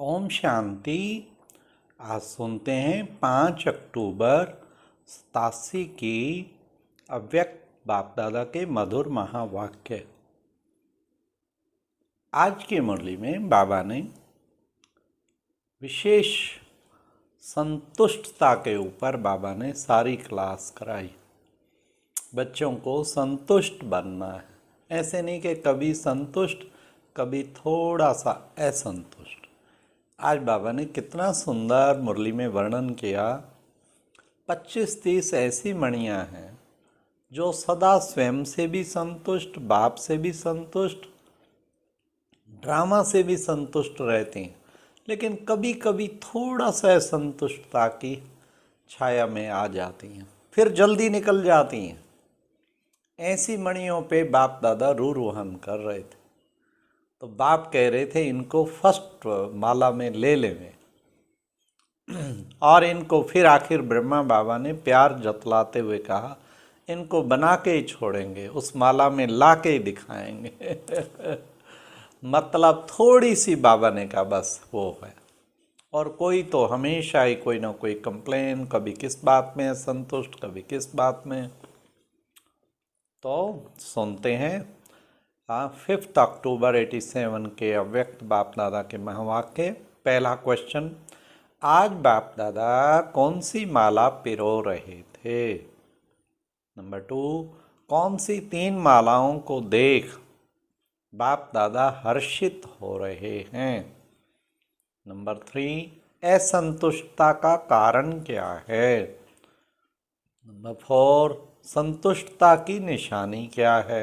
ओम शांति। आज सुनते हैं 5 अक्टूबर 87 की अव्यक्त बाप दादा के मधुर महावाक्य। आज की मुरली में बाबा ने विशेष संतुष्टता के ऊपर बाबा ने सारी क्लास कराई। बच्चों को संतुष्ट बनना है, ऐसे नहीं कि कभी संतुष्ट कभी थोड़ा सा असंतुष्ट। आज बाबा ने कितना सुंदर मुरली में वर्णन किया। 25-30 ऐसी मणियाँ हैं जो सदा स्वयं से भी संतुष्ट, बाप से भी संतुष्ट, ड्रामा से भी संतुष्ट रहती हैं, लेकिन कभी कभी थोड़ा सा असंतुष्टता की छाया में आ जाती हैं, फिर जल्दी निकल जाती हैं। ऐसी मणियों पे बाप दादा रूरोहन कर रहे थे। तो बाप कह रहे थे इनको फर्स्ट माला में ले लें और इनको फिर आखिर ब्रह्मा बाबा ने प्यार जतलाते हुए कहा इनको बना के ही छोड़ेंगे, उस माला में ला के ही दिखाएंगे। मतलब थोड़ी सी बाबा ने कहा बस वो है। और कोई तो हमेशा ही कोई ना कोई कंप्लेन, कभी किस बात में संतुष्ट, कभी किस बात में। तो सुनते हैं 5 अक्टूबर 87 के अव्यक्त बाप दादा के महावाक्य। पहला क्वेश्चन, आज बाप दादा कौन सी माला पिरो रहे थे? नंबर 2, कौन सी 3 मालाओं को देख बाप दादा हर्षित हो रहे हैं? नंबर 3, असंतुष्टता का कारण क्या है? नंबर 4, संतुष्टता की निशानी क्या है?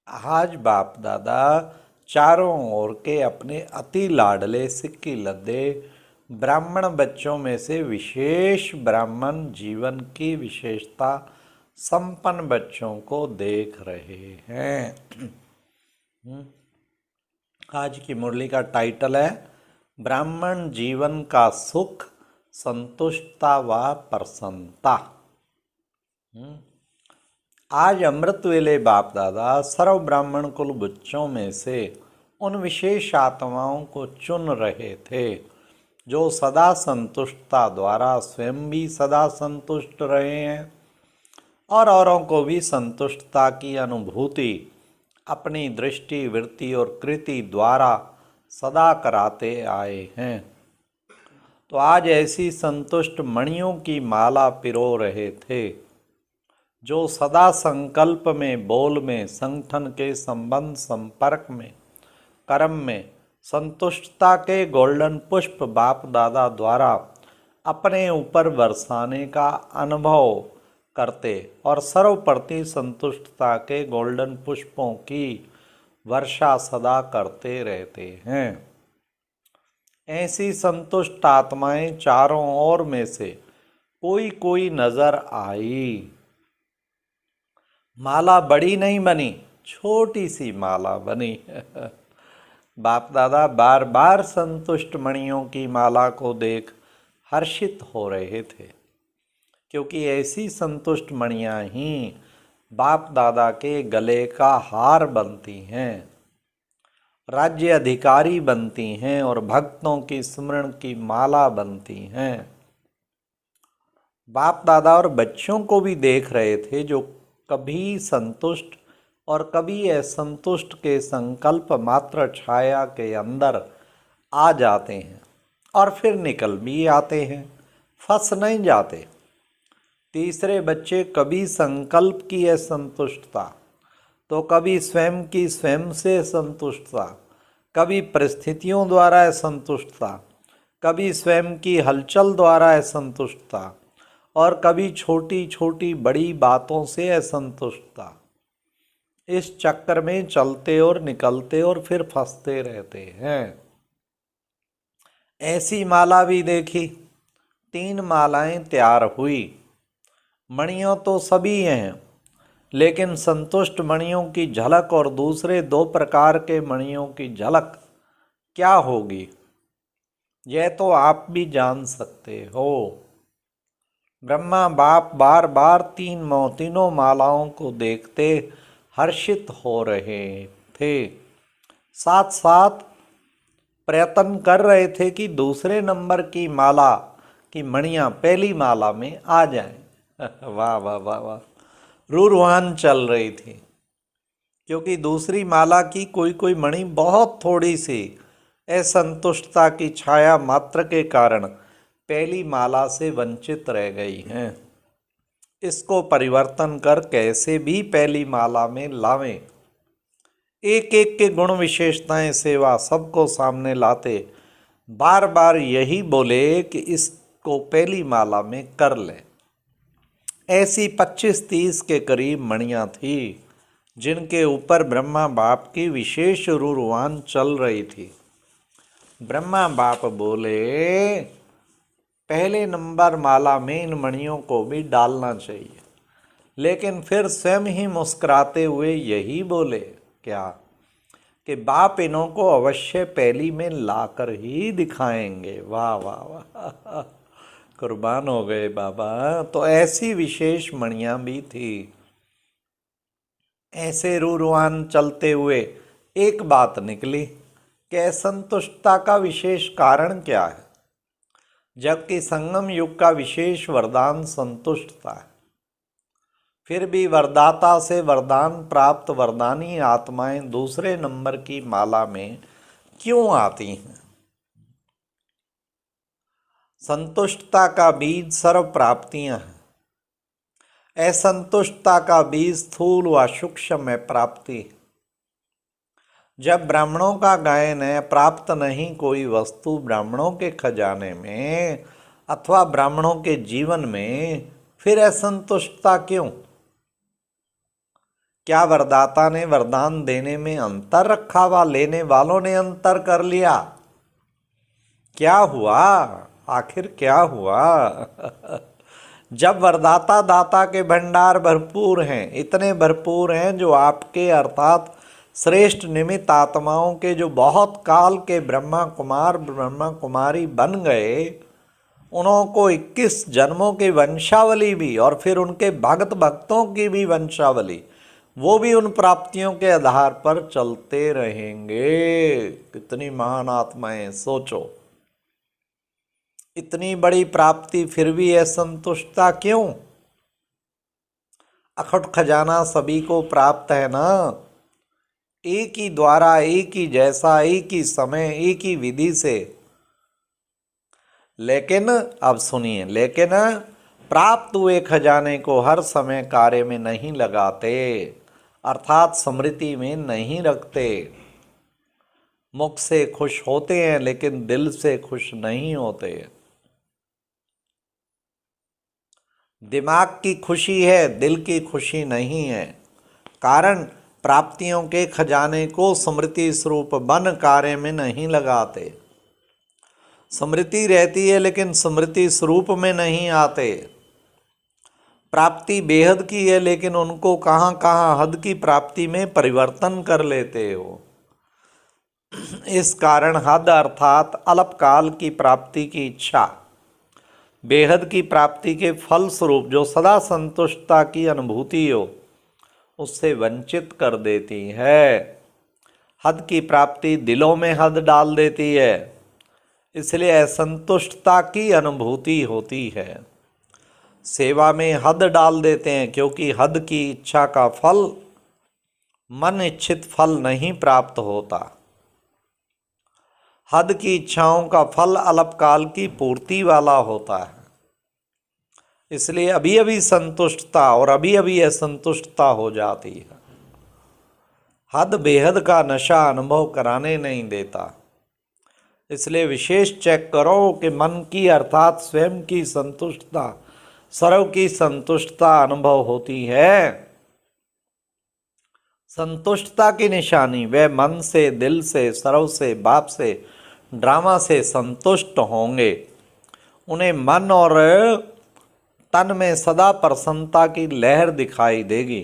आज बाप दादा चारों ओर के अपने अति लाडले सिक्की लद्दे ब्राह्मण बच्चों में से विशेष ब्राह्मण जीवन की विशेषता संपन्न बच्चों को देख रहे हैं। आज की मुरली का टाइटल है ब्राह्मण जीवन का सुख, संतुष्टता व प्रसन्नता। आज अमृत वेले बाप दादा सर्व ब्राह्मण कुल बच्चों में से उन विशेष आत्माओं को चुन रहे थे जो सदा संतुष्टता द्वारा स्वयं भी सदा संतुष्ट रहे हैं और औरों को भी संतुष्टता की अनुभूति अपनी दृष्टि, वृत्ति और कृति द्वारा सदा कराते आए हैं। तो आज ऐसी संतुष्ट मणियों की माला पिरो रहे थे जो सदा संकल्प में, बोल में, संगठन के संबंध, संपर्क में, कर्म में संतुष्टता के गोल्डन पुष्प बाप दादा द्वारा अपने ऊपर बरसाने का अनुभव करते और सर्वप्रति संतुष्टता के गोल्डन पुष्पों की वर्षा सदा करते रहते हैं। ऐसी संतुष्ट आत्माएं चारों ओर में से कोई कोई नजर आई। माला बड़ी नहीं बनी, छोटी सी माला बनी। बाप दादा बार बार संतुष्ट मणियों की माला को देख हर्षित हो रहे थे, क्योंकि ऐसी संतुष्ट मणियाँ ही बाप दादा के गले का हार बनती हैं, राज्य अधिकारी बनती हैं और भक्तों की स्मरण की माला बनती हैं। बाप दादा और बच्चों को भी देख रहे थे जो कभी संतुष्ट और कभी असंतुष्ट के संकल्प मात्र छाया के अंदर आ जाते हैं और फिर निकल भी आते हैं, फंस नहीं जाते। तीसरे बच्चे कभी संकल्प की असंतुष्टता, तो कभी स्वयं की स्वयं से असंतुष्टता, कभी परिस्थितियों द्वारा असंतुष्टता, कभी स्वयं की हलचल द्वारा असंतुष्टता और कभी छोटी छोटी बड़ी बातों से असंतुष्टता। इस चक्कर में चलते और निकलते और फिर फंसते रहते हैं। ऐसी माला भी देखी, 3 मालाएं तैयार हुई। मणियों तो सभी हैं, लेकिन संतुष्ट मणियों की झलक और दूसरे 2 प्रकार के मणियों की झलक क्या होगी, यह तो आप भी जान सकते हो। ब्रह्मा बाप बार बार तीनों मालाओं को देखते हर्षित हो रहे थे। साथ साथ प्रयत्न कर रहे थे कि दूसरे नंबर की माला की मणियां पहली माला में आ जाएं। वाह वाह वाह वाह, रूरवान चल रही थी, क्योंकि दूसरी माला की कोई कोई मणि बहुत थोड़ी सी असंतुष्टता की छाया मात्र के कारण पहली माला से वंचित रह गई हैं। इसको परिवर्तन कर कैसे भी पहली माला में लावें। एक एक के गुण विशेषताएं सेवा सबको सामने लाते बार बार यही बोले कि इसको पहली माला में कर लें। ऐसी 25-30 के करीब मणियां थी जिनके ऊपर ब्रह्मा बाप की विशेष रूरवान चल रही थी। ब्रह्मा बाप बोले पहले नंबर माला में इन मणियों को भी डालना चाहिए, लेकिन फिर स्वयं ही मुस्कुराते हुए यही बोले क्या कि बाप इन्हों को अवश्य पहली में लाकर ही दिखाएंगे। वाह वाह वाह, कुर्बान हो गए बाबा। तो ऐसी विशेष मणियां भी थी। ऐसे रूरवान चलते हुए एक बात निकली कि असंतुष्टता का विशेष कारण क्या है, जबकि संगम युग का विशेष वरदान संतुष्टता है। फिर भी वरदाता से वरदान प्राप्त वरदानी आत्माएं दूसरे नंबर की माला में क्यों आती हैं? संतुष्टता का बीज सर्व प्राप्तियां हैं। असंतुष्टता का बीज स्थूल व सूक्ष्म में प्राप्ति है। जब ब्राह्मणों का गायन है प्राप्त नहीं कोई वस्तु ब्राह्मणों के खजाने में अथवा ब्राह्मणों के जीवन में, फिर असंतुष्टता क्यों? क्या वरदाता ने वरदान देने में अंतर रखा व लेने वालों ने अंतर कर लिया? क्या हुआ? आखिर क्या हुआ? जब वरदाता दाता के भंडार भरपूर हैं, इतने भरपूर हैं जो आपके अर्थात श्रेष्ठ निमित्त आत्माओं के जो बहुत काल के ब्रह्मा कुमार ब्रह्मा कुमारी बन गए, उन्हों को 21 जन्मों की वंशावली भी और फिर उनके भक्त भक्तों की भी वंशावली, वो भी उन प्राप्तियों के आधार पर चलते रहेंगे। कितनी महान आत्माएं, सोचो। इतनी बड़ी प्राप्ति फिर भी असंतुष्टता क्यों? अखंड खजाना सभी को प्राप्त है ना, एक ही द्वारा, एक ही जैसा, एक ही समय, एक ही विधि से। लेकिन अब सुनिए, लेकिन प्राप्त हुए खजाने को हर समय कार्य में नहीं लगाते, अर्थात स्मृति में नहीं रखते। मुख से खुश होते हैं लेकिन दिल से खुश नहीं होते। दिमाग की खुशी है, दिल की खुशी नहीं है। कारण प्राप्तियों के खजाने को स्मृति स्वरूप बन कार्य में नहीं लगाते। स्मृति रहती है लेकिन स्मृति स्वरूप में नहीं आते। प्राप्ति बेहद की है लेकिन उनको कहाँ कहाँ हद की प्राप्ति में परिवर्तन कर लेते हो। इस कारण हद अर्थात अल्पकाल की प्राप्ति की इच्छा बेहद की प्राप्ति के फल स्वरूप जो सदा संतुष्टता की अनुभूति हो उससे वंचित कर देती है। हद की प्राप्ति दिलों में हद डाल देती है, इसलिए असंतुष्टता की अनुभूति होती है। सेवा में हद डाल देते हैं क्योंकि हद की इच्छा का फल मन इच्छित फल नहीं प्राप्त होता। हद की इच्छाओं का फल अल्पकाल की पूर्ति वाला होता है। इसलिए अभी अभी संतुष्टता और अभी अभी असंतुष्टता हो जाती है। हद बेहद का नशा अनुभव कराने नहीं देता। इसलिए विशेष चेक करो कि मन की अर्थात स्वयं की संतुष्टता, सर्व की संतुष्टता अनुभव होती है। संतुष्टता की निशानी वे मन से, दिल से, सर्व से, बाप से, ड्रामा से संतुष्ट होंगे। उन्हें मन और तन में सदा प्रसन्नता की लहर दिखाई देगी।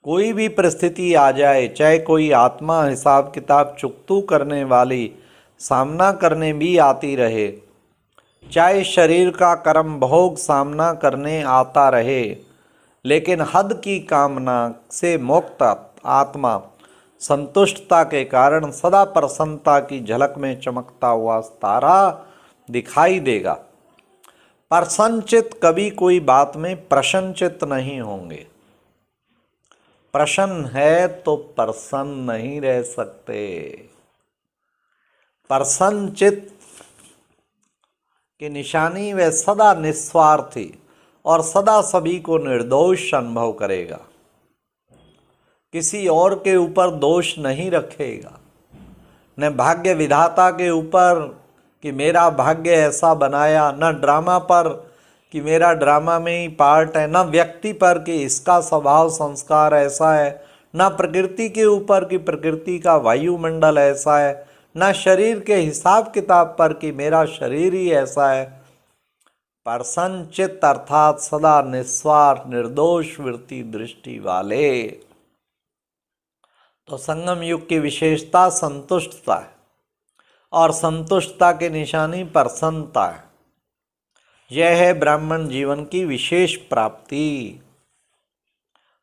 कोई भी परिस्थिति आ जाए, चाहे कोई आत्मा हिसाब किताब चुकतू करने वाली सामना करने भी आती रहे, चाहे शरीर का कर्म भोग सामना करने आता रहे, लेकिन हद की कामना से मुक्त आत्मा संतुष्टता के कारण सदा प्रसन्नता की झलक में चमकता हुआ तारा दिखाई देगा। प्रसन्नचित्त कभी कोई बात में प्रसन्नचित्त नहीं होंगे। प्रसन्न है तो प्रसन्न नहीं रह सकते। प्रसन्नचित्त की निशानी वह सदा निस्वार्थी और सदा सभी को निर्दोष अनुभव करेगा। किसी और के ऊपर दोष नहीं रखेगा, न भाग्य विधाता के ऊपर कि मेरा भाग्य ऐसा बनाया, न ड्रामा पर कि मेरा ड्रामा में ही पार्ट है, न व्यक्ति पर कि इसका स्वभाव संस्कार ऐसा है, न प्रकृति के ऊपर कि प्रकृति का वायुमंडल ऐसा है, न शरीर के हिसाब किताब पर कि मेरा शरीर ही ऐसा है। प्रसन्नचित्त अर्थात सदा निस्वार्थ निर्दोष वृत्ति दृष्टि वाले। तो संगम युग की विशेषता संतुष्टता है और संतुष्टता की निशानी प्रसन्नता है। यह है ब्राह्मण जीवन की विशेष प्राप्ति।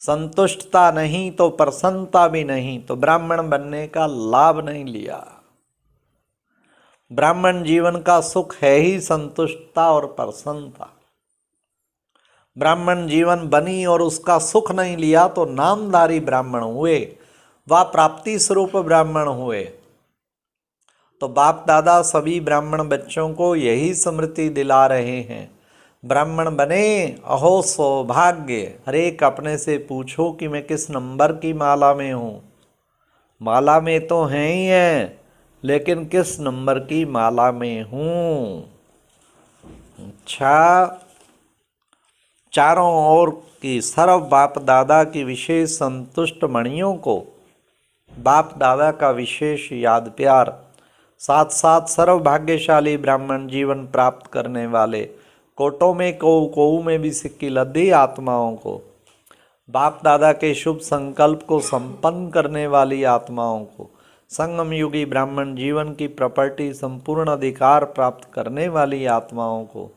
संतुष्टता नहीं तो प्रसन्नता भी नहीं तो ब्राह्मण बनने का लाभ नहीं लिया। ब्राह्मण जीवन का सुख है ही संतुष्टता और प्रसन्नता। ब्राह्मण जीवन बनी और उसका सुख नहीं लिया तो नामधारी ब्राह्मण हुए, व प्राप्ति स्वरूप ब्राह्मण हुए। तो बाप दादा सभी ब्राह्मण बच्चों को यही स्मृति दिला रहे हैं, ब्राह्मण बने अहो सौभाग्य। हर एक अपने से पूछो कि मैं किस नंबर की माला में हूँ। माला में तो हैं ही हैं, लेकिन किस नंबर की माला में हूँ। अच्छा, चारों ओर की सर्व बाप दादा की विशेष संतुष्ट मणियों को बाप दादा का विशेष याद प्यार, साथ साथ सर्व भाग्यशाली ब्राह्मण जीवन प्राप्त करने वाले कोटों में कोऊ में भी सिक्की लद्दी आत्माओं को, बाप दादा के शुभ संकल्प को संपन्न करने वाली आत्माओं को, संगम युगी ब्राह्मण जीवन की प्रॉपर्टी संपूर्ण अधिकार प्राप्त करने वाली आत्माओं को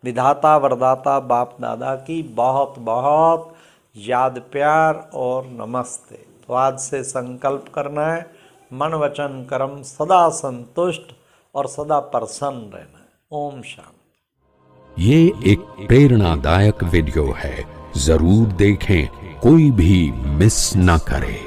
विधाता वरदाता बाप दादा की बहुत बहुत याद प्यार और नमस्ते। तो आज से संकल्प करना है, मन वचन कर्म सदा संतुष्ट और सदा प्रसन्न रहना है। ओम शांति। ये एक प्रेरणादायक वीडियो है, जरूर देखें, कोई भी मिस न करे।